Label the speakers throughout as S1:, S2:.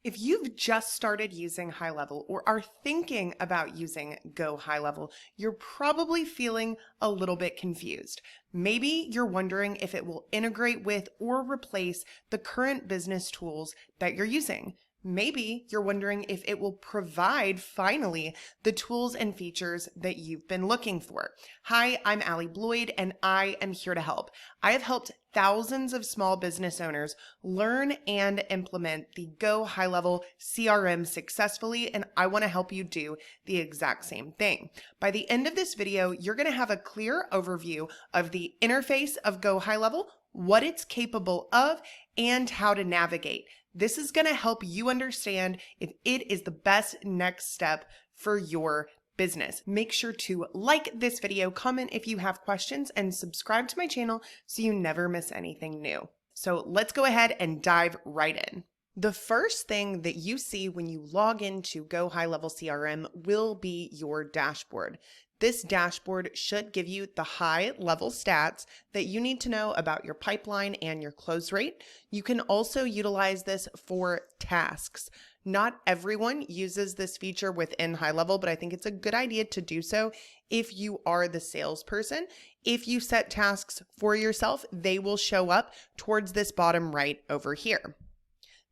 S1: If you've just started using Highlevel or are thinking about using GoHighlevel, you're probably feeling a little bit confused. Maybe you're wondering if it will integrate with or replace the current business tools that you're using. Maybe you're wondering if it will provide, finally, the tools and features that you've been looking for. Hi, I'm Allie Bloyd, and I am here to help. I have helped thousands of small business owners learn and implement the GoHighlevel CRM successfully, and I want to help you do the exact same thing. By the end of this video, you're going to have a clear overview of the interface of GoHighlevel, what it's capable of, and how to navigate. This is going to help you understand if it is the best next step for your business. Make sure to like this video, comment if you have questions, and subscribe to my channel so you never miss anything new. So let's go ahead and dive right in. The first thing that you see when you log into GoHighlevel CRM will be your dashboard. This dashboard should give you the high-level stats that you need to know about your pipeline and your close rate. You can also utilize this for tasks. Not everyone uses this feature within Highlevel, but I think it's a good idea to do so if you are the salesperson. If you set tasks for yourself, they will show up towards this bottom right over here.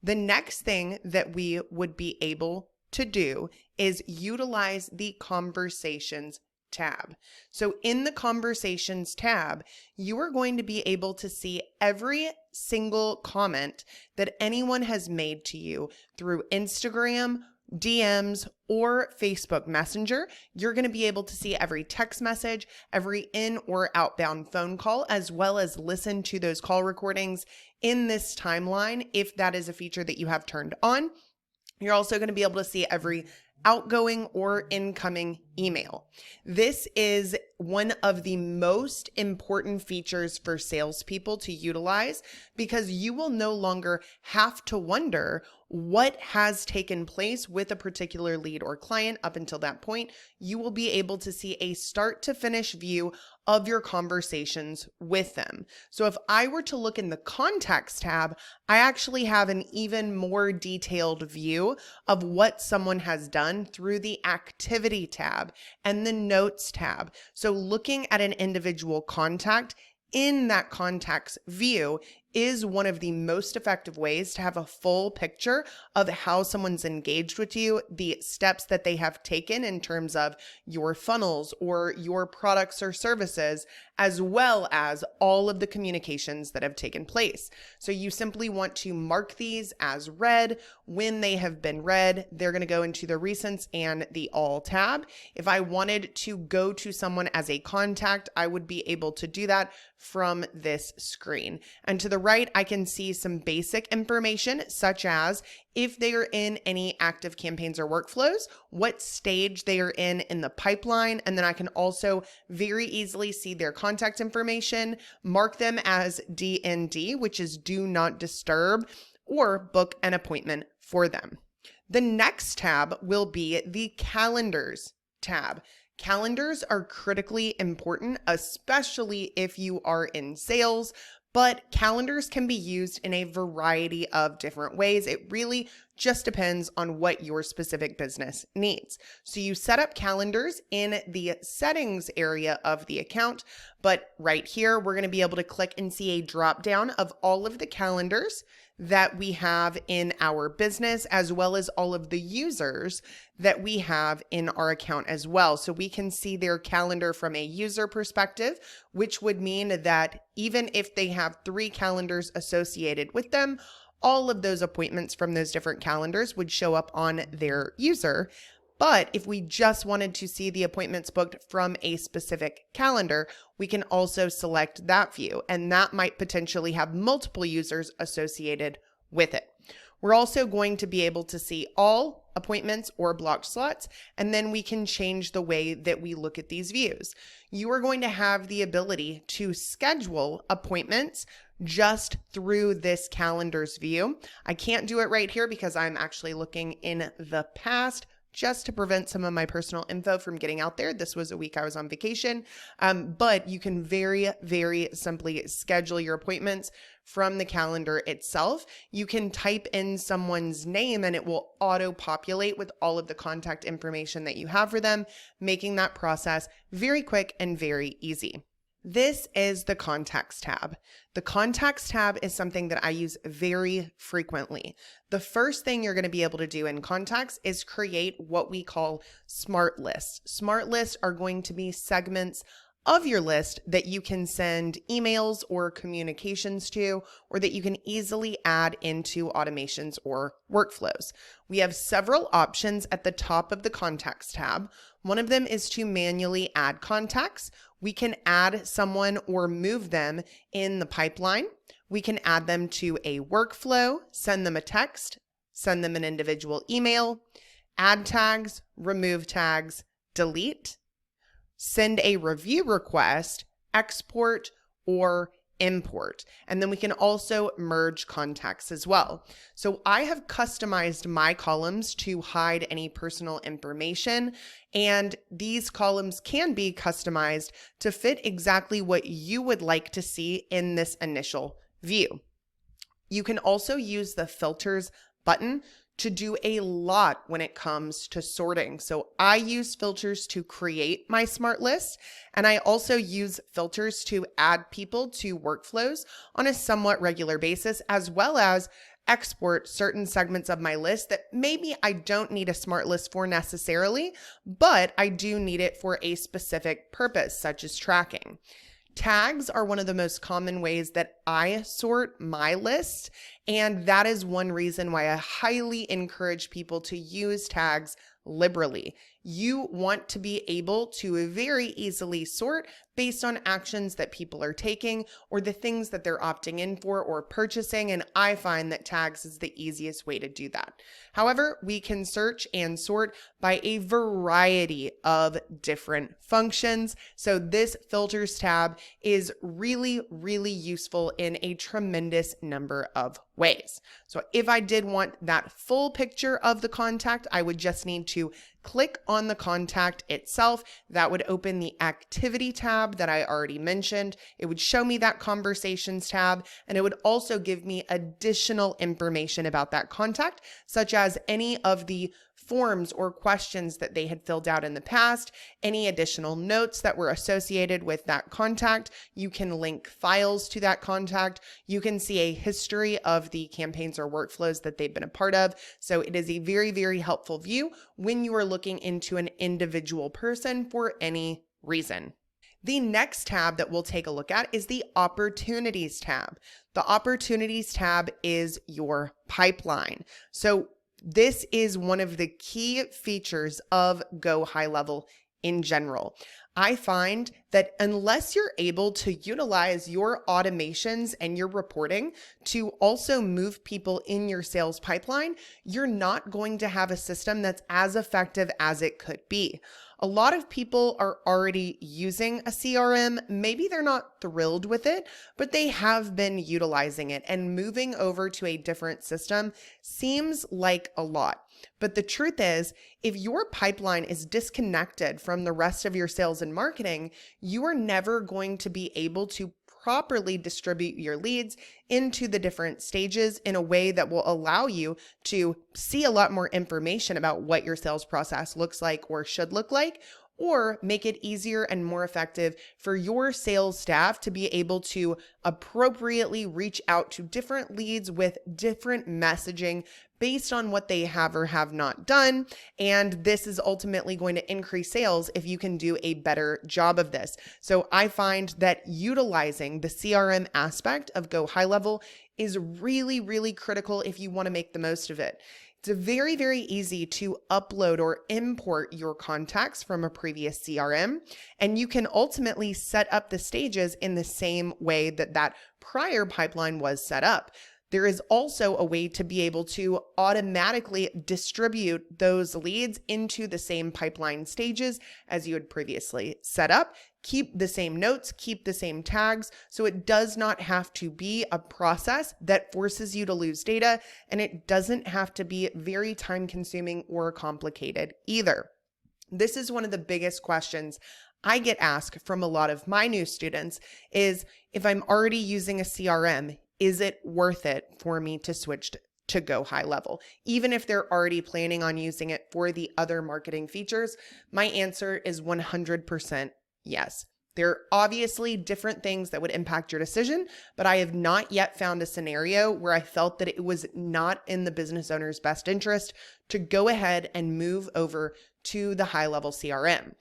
S1: The next thing that we would be able to do is utilize the Conversations tab. So in the Conversations tab, you are going to be able to see every single comment that anyone has made to you through Instagram, DMs, or Facebook Messenger. You're going to be able to see every text message, every in or outbound phone call, as well as listen to those call recordings in this timeline if that is a feature that you have turned on. You're also going to be able to see every outgoing or incoming email. This is one of the most important features for salespeople to utilize because you will no longer have to wonder what has taken place with a particular lead or client up until that point. You will be able to see a start to finish view of your conversations with them. So if I were to look in the Contacts tab, I actually have an even more detailed view of what someone has done through the Activity tab and the Notes tab. So looking at an individual contact in that contacts view is one of the most effective ways to have a full picture of how someone's engaged with you, the steps that they have taken in terms of your funnels or your products or services, as well as all of the communications that have taken place. So you simply want to mark these as read. When they have been read, they're going to go into the recents and the all tab. If I wanted to go to someone as a contact, I would be able to do that from this screen. And to the right, I can see some basic information such as if they are in any active campaigns or workflows, what stage they are in the pipeline, and then I can also very easily see their contact information, mark them as DND, which is do not disturb, or book an appointment for them. The next tab will be the Calendars tab. Calendars are critically important, especially if you are in sales, but calendars can be used in a variety of different ways. It really just depends on what your specific business needs. So you set up calendars in the settings area of the account, but right here, we're going to be able to click and see a drop down of all of the calendars that we have in our business, as well as all of the users that we have in our account as well. So we can see their calendar from a user perspective, which would mean that even if they have 3 calendars associated with them, all of those appointments from those different calendars would show up on their user. But if we just wanted to see the appointments booked from a specific calendar, we can also select that view, and that might potentially have multiple users associated with it. We're also going to be able to see all appointments or blocked slots, and then we can change the way that we look at these views. You are going to have the ability to schedule appointments just through this calendars view. I can't do it right here because I'm actually looking in the past, just to prevent some of my personal info from getting out there. This was a week I was on vacation, but you can very, very simply schedule your appointments from the calendar itself. You can type in someone's name and it will auto-populate with all of the contact information that you have for them, making that process very quick and very easy. This is the Contacts tab. The Contacts tab is something that I use very frequently. The first thing you're going to be able to do in Contacts is create what we call smart lists. Smart lists are going to be segments of your list that you can send emails or communications to, or that you can easily add into automations or workflows. We have several options at the top of the Contacts tab. One of them is to manually add contacts. We can add someone or move them in the pipeline. We can add them to a workflow, send them a text, send them an individual email, add tags, remove tags, delete, send a review request, export, or import. And then we can also merge contacts as well. So I have customized my columns to hide any personal information, and these columns can be customized to fit exactly what you would like to see in this initial view. You can also use the filters button to do a lot when it comes to sorting. So I use filters to create my smart list, and I also use filters to add people to workflows on a somewhat regular basis, as well as export certain segments of my list that maybe I don't need a smart list for necessarily, but I do need it for a specific purpose, such as tracking. Tags are one of the most common ways that I sort my list, and that is one reason why I highly encourage people to use tags liberally. You want to be able to very easily sort based on actions that people are taking or the things that they're opting in for or purchasing, and I find that tags is the easiest way to do that. However, we can search and sort by a variety of different functions, so this filters tab is really, really useful in a tremendous number of ways. So if I did want that full picture of the contact, I would just need to click on the contact itself. That would open the activity tab that I already mentioned. It would show me that conversations tab, and it would also give me additional information about that contact, such as any of the forms or questions that they had filled out in the past, any additional notes that were associated with that contact. You can link files to that contact. You can see a history of the campaigns or workflows that they've been a part of. So it is a very, very helpful view when you are looking into an individual person for any reason. The next tab that we'll take a look at is the Opportunities tab. The Opportunities tab is your pipeline. So this is one of the key features of GoHighlevel in general. I find that unless you're able to utilize your automations and your reporting to also move people in your sales pipeline, you're not going to have a system that's as effective as it could be. A lot of people are already using a CRM. Maybe they're not thrilled with it, but they have been utilizing it, and moving over to a different system seems like a lot. But the truth is, if your pipeline is disconnected from the rest of your sales and marketing, you are never going to be able to properly distribute your leads into the different stages in a way that will allow you to see a lot more information about what your sales process looks like or should look like, or make it easier and more effective for your sales staff to be able to appropriately reach out to different leads with different messaging based on what they have or have not done. And this is ultimately going to increase sales if you can do a better job of this. So I find that utilizing the CRM aspect of GoHighlevel is really, really critical if you want to make the most of it. It's very, very easy to upload or import your contacts from a previous CRM, and you can ultimately set up the stages in the same way that that prior pipeline was set up. There is also a way to be able to automatically distribute those leads into the same pipeline stages as you had previously set up. Keep the same notes, keep the same tags, so it does not have to be a process that forces you to lose data, and it doesn't have to be very time-consuming or complicated either. This is one of the biggest questions I get asked from a lot of my new students is, if I'm already using a CRM, is it worth it for me to switch to GoHighlevel? Even if they're already planning on using it for the other marketing features, my answer is 100% yes. There are obviously different things that would impact your decision, but I have not yet found a scenario where I felt that it was not in the business owner's best interest to go ahead and move over to the Highlevel CRM.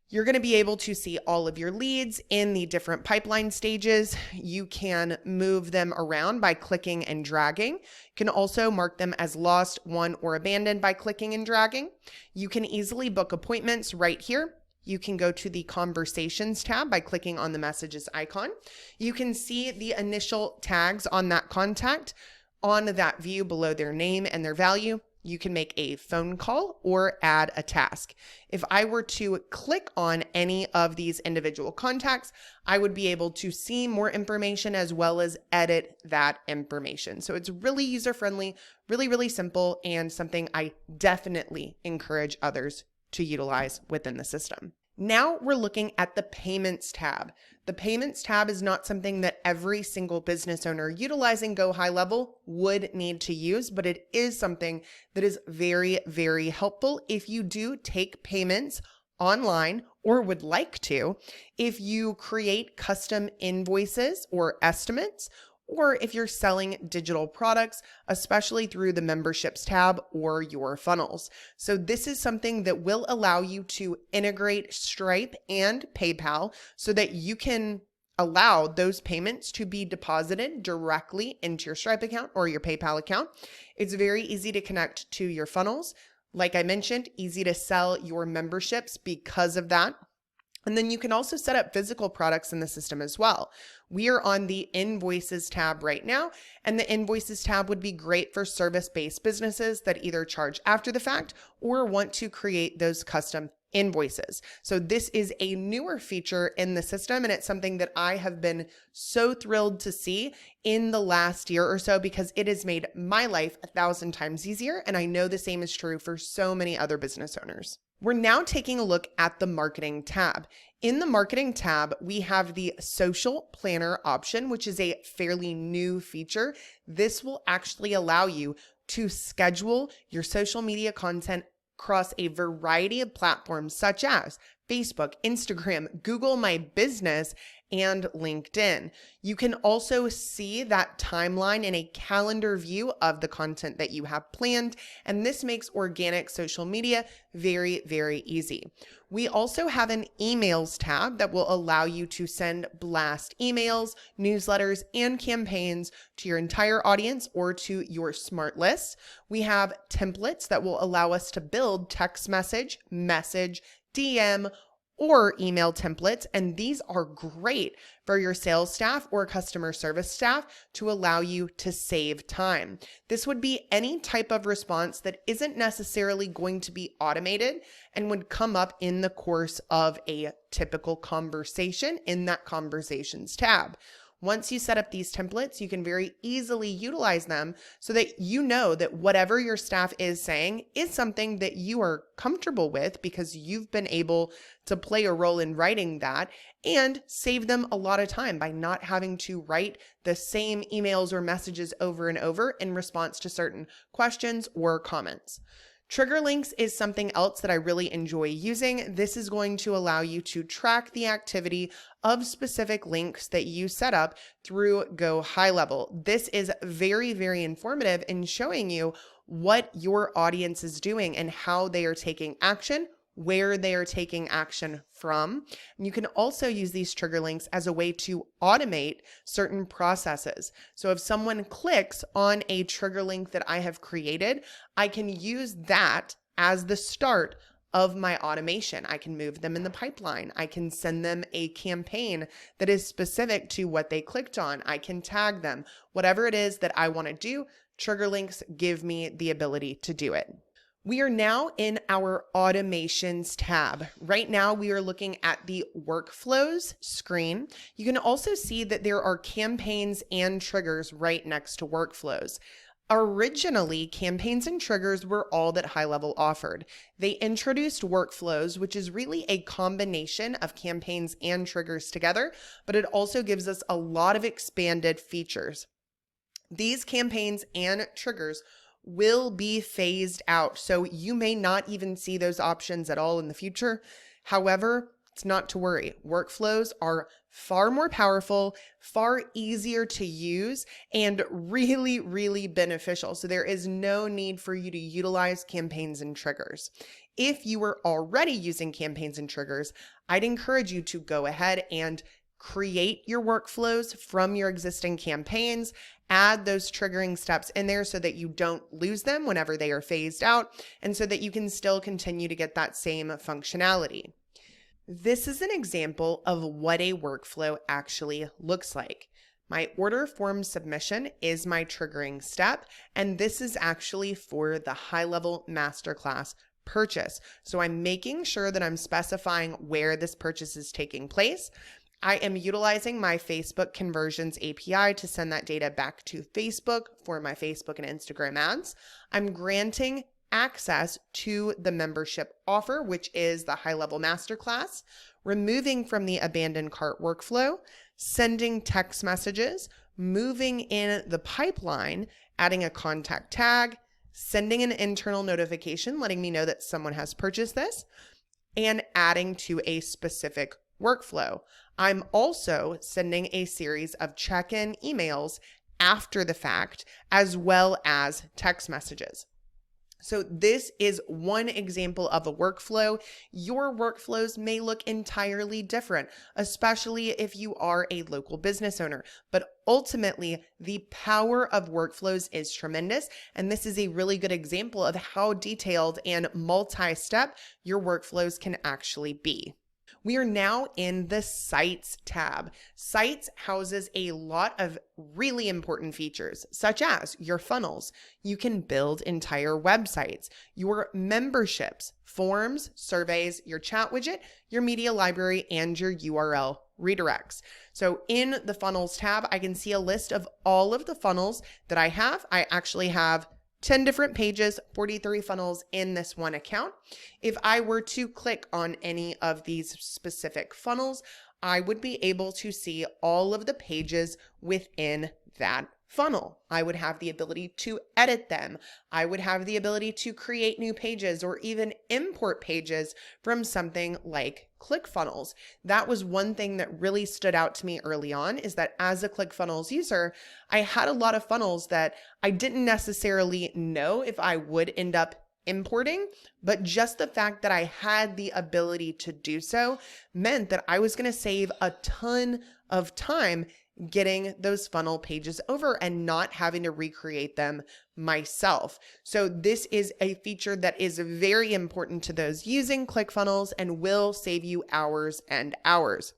S1: You're going to be able to see all of your leads in the different pipeline stages. You can move them around by clicking and dragging. You can also mark them as lost, won, or abandoned by clicking and dragging. You can easily book appointments right here. You can go to the Conversations tab by clicking on the messages icon. You can see the initial tags on that contact on that view below their name and their value. You can make a phone call or add a task. If I were to click on any of these individual contacts, I would be able to see more information as well as edit that information. So it's really user-friendly, really, really simple, and something I definitely encourage others to utilize within the system. Now we're looking at the Payments tab. The Payments tab is not something that every single business owner utilizing GoHighlevel would need to use, but it is something that is very, very helpful if you do take payments online or would like to, if you create custom invoices or estimates, or if you're selling digital products, especially through the Memberships tab or your funnels. So this is something that will allow you to integrate Stripe and PayPal so that you can allow those payments to be deposited directly into your Stripe account or your PayPal account. It's very easy to connect to your funnels. Like I mentioned, easy to sell your memberships because of that. And then you can also set up physical products in the system as well. We are on the Invoices tab right now, and the Invoices tab would be great for service-based businesses that either charge after the fact or want to create those custom invoices. So this is a newer feature in the system, and it's something that I have been so thrilled to see in the last year or so because it has made my life 1,000 times easier, and I know the same is true for so many other business owners. We're now taking a look at the Marketing tab. In the Marketing tab, we have the Social Planner option, which is a fairly new feature. This will actually allow you to schedule your social media content across a variety of platforms such as Facebook, Instagram, Google My Business, and LinkedIn. You can also see that timeline in a calendar view of the content that you have planned, and this makes organic social media very, very easy. We also have an Emails tab that will allow you to send blast emails, newsletters, and campaigns to your entire audience or to your smart lists. We have templates that will allow us to build text message, DM, or email templates, and these are great for your sales staff or customer service staff to allow you to save time. This would be any type of response that isn't necessarily going to be automated and would come up in the course of a typical conversation in that Conversations tab. Once you set up these templates, you can very easily utilize them so that you know that whatever your staff is saying is something that you are comfortable with because you've been able to play a role in writing that and save them a lot of time by not having to write the same emails or messages over and over in response to certain questions or comments. Trigger links is something else that I really enjoy using. This is going to allow you to track the activity of specific links that you set up through GoHighlevel. This is very, very informative in showing you what your audience is doing and how they are taking action, where they are taking action from. And you can also use these trigger links as a way to automate certain processes. So if someone clicks on a trigger link that I have created, I can use that as the start of my automation. I can move them in the pipeline. I can send them a campaign that is specific to what they clicked on. I can tag them. Whatever it is that I want to do, trigger links give me the ability to do it. We are now in our Automations tab. Right now, we are looking at the Workflows screen. You can also see that there are campaigns and triggers right next to Workflows. Originally, campaigns and triggers were all that Highlevel offered. They introduced workflows, which is really a combination of campaigns and triggers together, but it also gives us a lot of expanded features. These campaigns and triggers will be phased out, so you may not even see those options at all in the future. However, it's not to worry. Workflows are far more powerful, far easier to use, and really, really beneficial. So there is no need for you to utilize campaigns and triggers. If you were already using campaigns and triggers, I'd encourage you to go ahead and create your workflows from your existing campaigns, add those triggering steps in there so that you don't lose them whenever they are phased out, and so that you can still continue to get that same functionality. This is an example of what a workflow actually looks like. My order form submission is my triggering step, and this is actually for the Highlevel Masterclass purchase. So I'm making sure that I'm specifying where this purchase is taking place. I am utilizing my Facebook Conversions API to send that data back to Facebook for my Facebook and Instagram ads. I'm granting access to the membership offer, which is the Highlevel Masterclass, removing from the abandoned cart workflow, sending text messages, moving in the pipeline, adding a contact tag, sending an internal notification letting me know that someone has purchased this, and adding to a specific workflow. I'm also sending a series of check-in emails after the fact, as well as text messages. So this is one example of a workflow. Your workflows may look entirely different, especially if you are a local business owner. But ultimately, the power of workflows is tremendous. And this is a really good example of how detailed and multi-step your workflows can actually be. We are now in the Sites tab. Sites houses a lot of really important features, such as your funnels. You can build entire websites, your memberships, forms, surveys, your chat widget, your media library, and your URL redirects. So in the Funnels tab, I can see a list of all of the funnels that I have. I actually have 10 different pages, 43 funnels in this one account. If I were to click on any of these specific funnels, I would be able to see all of the pages within that funnel. I would have the ability to edit them. I would have the ability to create new pages or even import pages from something like ClickFunnels. That was one thing that really stood out to me early on, is that as a ClickFunnels user, I had a lot of funnels that I didn't necessarily know if I would end up importing, but just the fact that I had the ability to do so meant that I was going to save a ton of time getting those funnel pages over and not having to recreate them myself. So this is a feature that is very important to those using ClickFunnels and will save you hours and hours.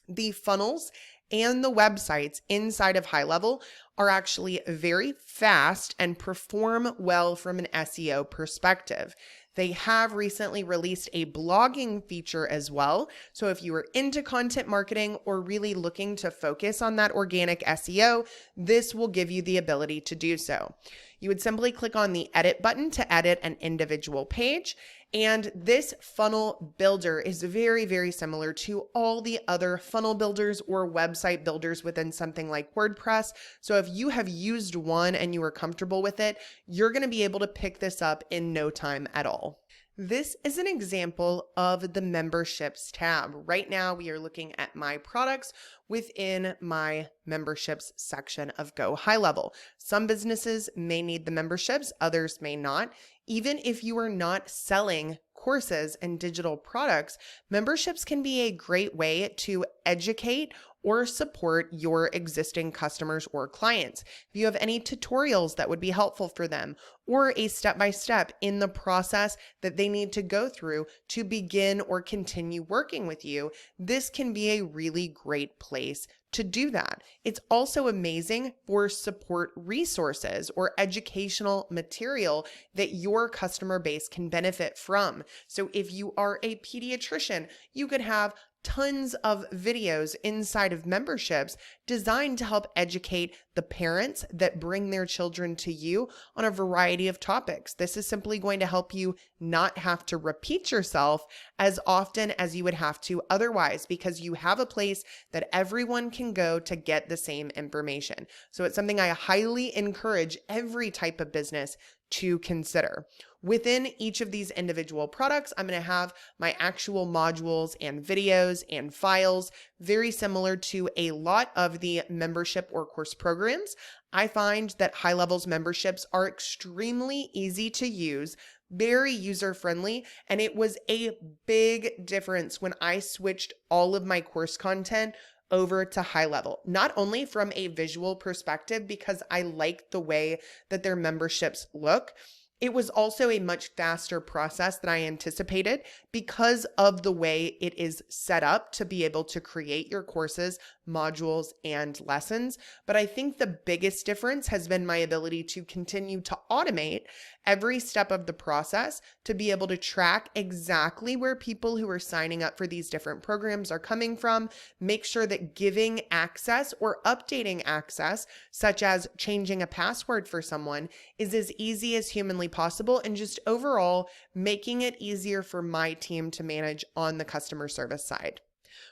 S1: The funnels and the websites inside of Highlevel are actually very fast and perform well from an SEO perspective. They have recently released a blogging feature as well. So if you are into content marketing or really looking to focus on that organic SEO, this will give you the ability to do so. You would simply click on the edit button to edit an individual page. And this funnel builder is very, very similar to all the other funnel builders or website builders within something like WordPress. So if you have used one and you are comfortable with it, you're going to be able to pick this up in no time at all. This is an example of the memberships tab. Right now, we are looking at my products within my memberships section of GoHighlevel. Some businesses may need the memberships, others may not. Even if you are not selling courses and digital products, memberships can be a great way to educate or support your existing customers or clients. If you have any tutorials that would be helpful for them, or a step-by-step in the process that they need to go through to begin or continue working with you, this can be a really great place to do that. It's also amazing for support resources or educational material that your customer base can benefit from. So if you are a pediatrician, you could have tons of videos inside of memberships designed to help educate the parents that bring their children to you on a variety of topics. This is simply going to help you not have to repeat yourself as often as you would have to otherwise, because you have a place that everyone can go to get the same information. So it's something I highly encourage every type of business to consider. Within each of these individual products, I'm going to have my actual modules and videos and files, very similar to a lot of the membership or course programs. I find that Highlevel's memberships are extremely easy to use, very user-friendly, and it was a big difference when I switched all of my course content over to Highlevel, not only from a visual perspective, because I like the way that their memberships look. It was also a much faster process than I anticipated because of the way it is set up to be able to create your courses, modules, and lessons. But I think the biggest difference has been my ability to continue to automate every step of the process to be able to track exactly where people who are signing up for these different programs are coming from, make sure that giving access or updating access, such as changing a password for someone, is as easy as humanly possible, and just overall making it easier for my team to manage on the customer service side.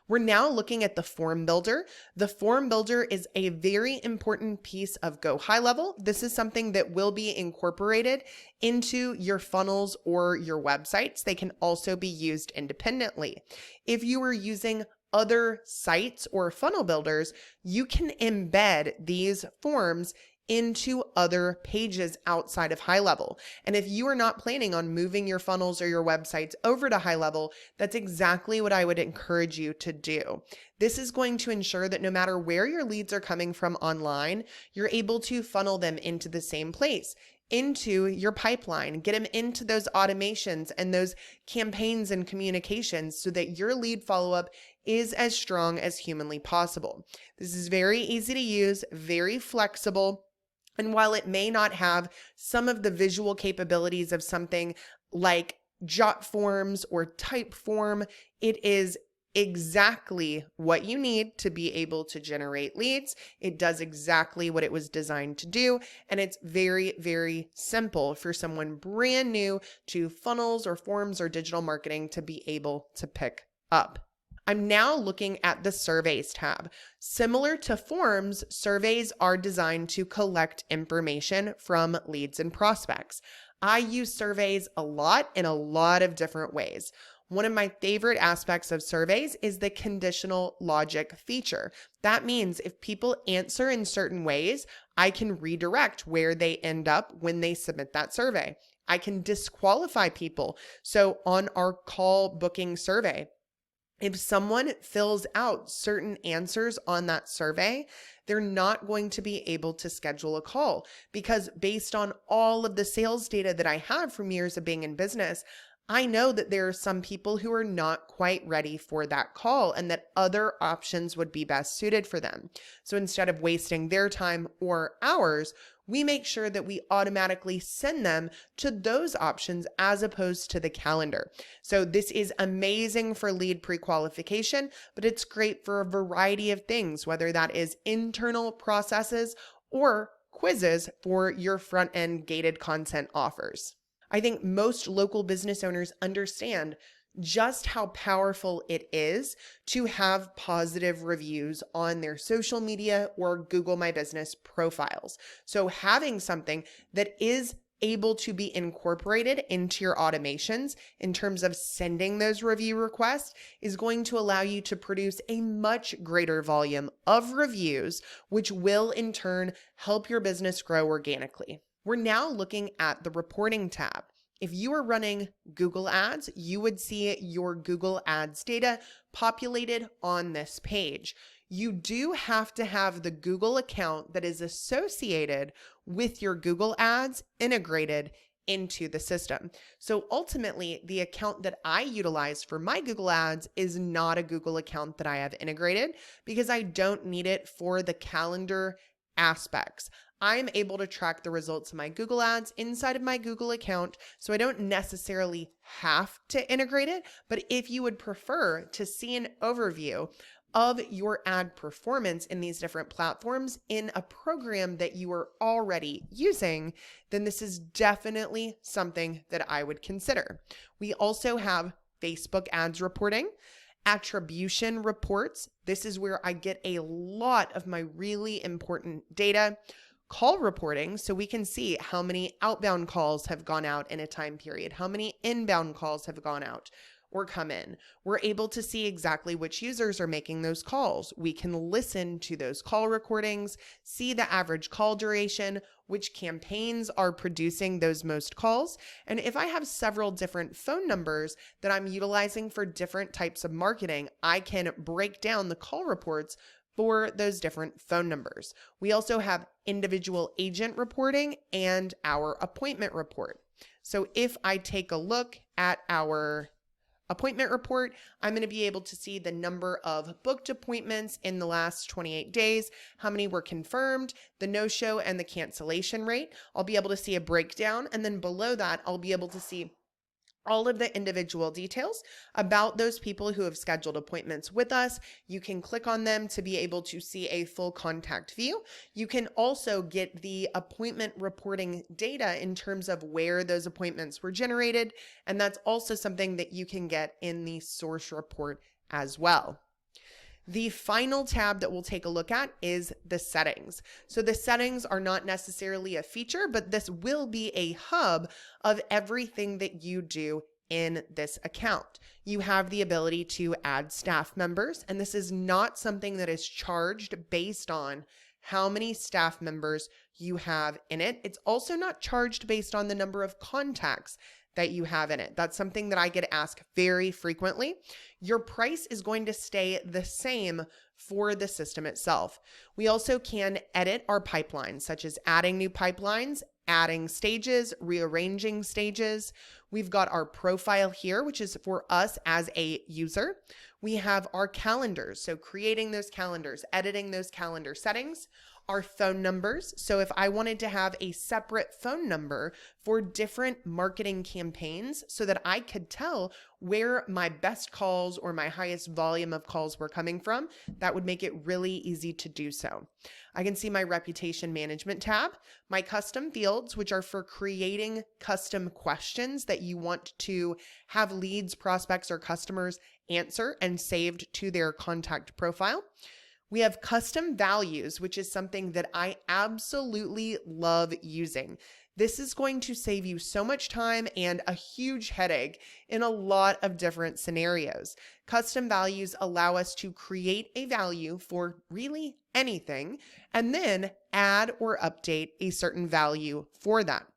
S1: We're now looking at the form builder. The form builder is a very important piece of GoHighlevel. This is something that will be incorporated into your funnels or your websites. They can also be used independently. If you are using other sites or funnel builders, you can embed these forms into other pages outside of Highlevel. And if you are not planning on moving your funnels or your websites over to Highlevel, that's exactly what I would encourage you to do. This is going to ensure that no matter where your leads are coming from online, you're able to funnel them into the same place, into your pipeline, get them into those automations and those campaigns and communications so that your lead follow-up is as strong as humanly possible. This is very easy to use, very flexible. And while it may not have some of the visual capabilities of something like jot forms or type form, it is exactly what you need to be able to generate leads. It does exactly what it was designed to do. And it's very, very simple for someone brand new to funnels or forms or digital marketing to be able to pick up. I'm now looking at the surveys tab. Similar to forms, surveys are designed to collect information from leads and prospects. I use surveys a lot in a lot of different ways. One of my favorite aspects of surveys is the conditional logic feature. That means if people answer in certain ways, I can redirect where they end up when they submit that survey. I can disqualify people. So on our call booking survey, if someone fills out certain answers on that survey, they're not going to be able to schedule a call, because based on all of the sales data that I have from years of being in business, I know that there are some people who are not quite ready for that call and that other options would be best suited for them. So instead of wasting their time or ours, we make sure that we automatically send them to those options as opposed to the calendar. So this is amazing for lead pre-qualification, but it's great for a variety of things, whether that is internal processes or quizzes for your front-end gated content offers. I think most local business owners understand just how powerful it is to have positive reviews on their social media or Google My Business profiles. So having something that is able to be incorporated into your automations in terms of sending those review requests is going to allow you to produce a much greater volume of reviews, which will in turn help your business grow organically. We're now looking at the reporting tab. If you are running Google Ads, you would see your Google Ads data populated on this page. You do have to have the Google account that is associated with your Google Ads integrated into the system. So ultimately, the account that I utilize for my Google Ads is not a Google account that I have integrated because I don't need it for the calendar aspects. I'm able to track the results of my Google Ads inside of my Google account, so I don't necessarily have to integrate it. But if you would prefer to see an overview of your ad performance in these different platforms in a program that you are already using, then this is definitely something that I would consider. We also have Facebook ads reporting, attribution reports. This is where I get a lot of my really important data. Call reporting, so we can see how many outbound calls have gone out in a time period, how many inbound calls have gone out or come in. We're able to see exactly which users are making those calls. We can listen to those call recordings, see the average call duration, which campaigns are producing those most calls. And if I have several different phone numbers that I'm utilizing for different types of marketing, I can break down the call reports for those different phone numbers. We also have individual agent reporting and our appointment report. So if I take a look at our appointment report, I'm going to be able to see the number of booked appointments in the last 28 days, how many were confirmed, the no-show and the cancellation rate. I'll be able to see a breakdown, and then below that, I'll be able to see all of the individual details about those people who have scheduled appointments with us. You can click on them to be able to see a full contact view. You can also get the appointment reporting data in terms of where those appointments were generated. And that's also something that you can get in the source report as well. The final tab that we'll take a look at is the settings. So the settings are not necessarily a feature, but this will be a hub of everything that you do in this account. You have the ability to add staff members, and this is not something that is charged based on how many staff members you have in it. It's also not charged based on the number of contacts that you have in it. That's something that I get asked very frequently. Your price is going to stay the same for the system itself. We also can edit our pipelines, such as adding new pipelines, adding stages, rearranging stages. We've got our profile here, which is for us as a user. We have our calendars, so creating those calendars, editing those calendar settings. Our phone numbers. So if I wanted to have a separate phone number for different marketing campaigns so that I could tell where my best calls or my highest volume of calls were coming from, that would make it really easy to do so. I can see my reputation management tab, my custom fields, which are for creating custom questions that you want to have leads, prospects, or customers answer and saved to their contact profile. We have custom values, which is something that I absolutely love using. This is going to save you so much time and a huge headache in a lot of different scenarios. Custom values allow us to create a value for really anything and then add or update a certain value for that.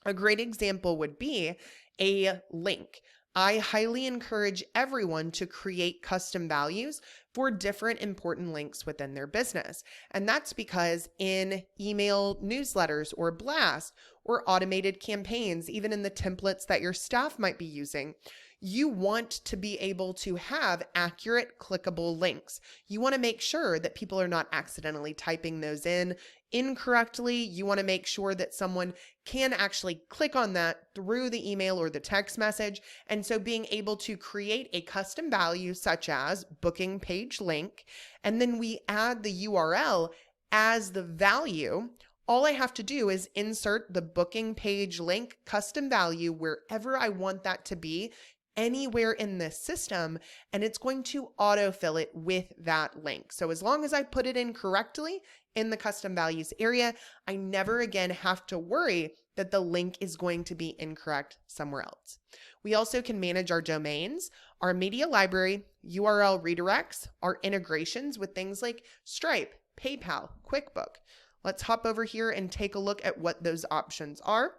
S1: A great example would be a link. I highly encourage everyone to create custom values for different important links within their business. And that's because in email newsletters or blasts or automated campaigns, even in the templates that your staff might be using, you want to be able to have accurate clickable links. You want to make sure that people are not accidentally typing those in incorrectly. You want to make sure that someone can actually click on that through the email or the text message. And so being able to create a custom value such as booking page link, and then we add the URL as the value. All I have to do is insert the booking page link custom value wherever I want that to be, anywhere in this system, and it's going to autofill it with that link. So as long as I put it in correctly in the custom values area, I never again have to worry that the link is going to be incorrect somewhere else. We also can manage our domains, our media library, URL redirects, our integrations with things like Stripe, PayPal, QuickBook. Let's hop over here and take a look at what those options are.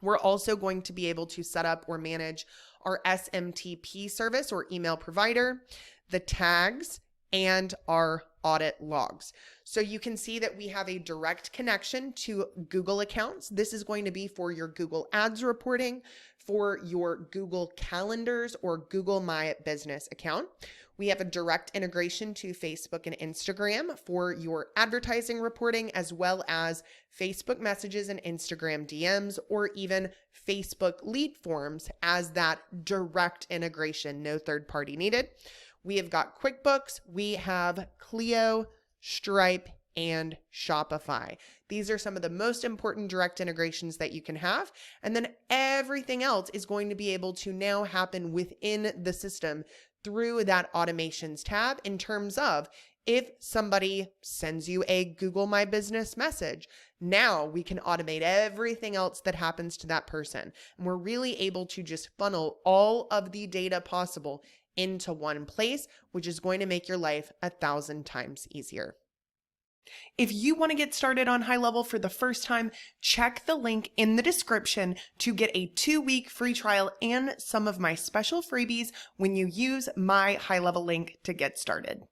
S1: We're also going to be able to set up or manage our SMTP service or email provider, the tags, and our audit logs. So you can see that we have a direct connection to Google accounts. This is going to be for your Google Ads reporting, for your Google Calendars or Google My Business account. We have a direct integration to Facebook and Instagram for your advertising reporting, as well as Facebook messages and Instagram DMs, or even Facebook lead forms as that direct integration, no third party needed. We have got QuickBooks, we have Clio, Stripe, and Shopify. These are some of the most important direct integrations that you can have. And then everything else is going to be able to now happen within the system through that automations tab in terms of if somebody sends you a Google My Business message, now we can automate everything else that happens to that person. And we're really able to just funnel all of the data possible into one place, which is going to make your life 1,000 times easier. If you want to get started on Highlevel for the first time, check the link in the description to get a 2-week free trial and some of my special freebies when you use my Highlevel link to get started.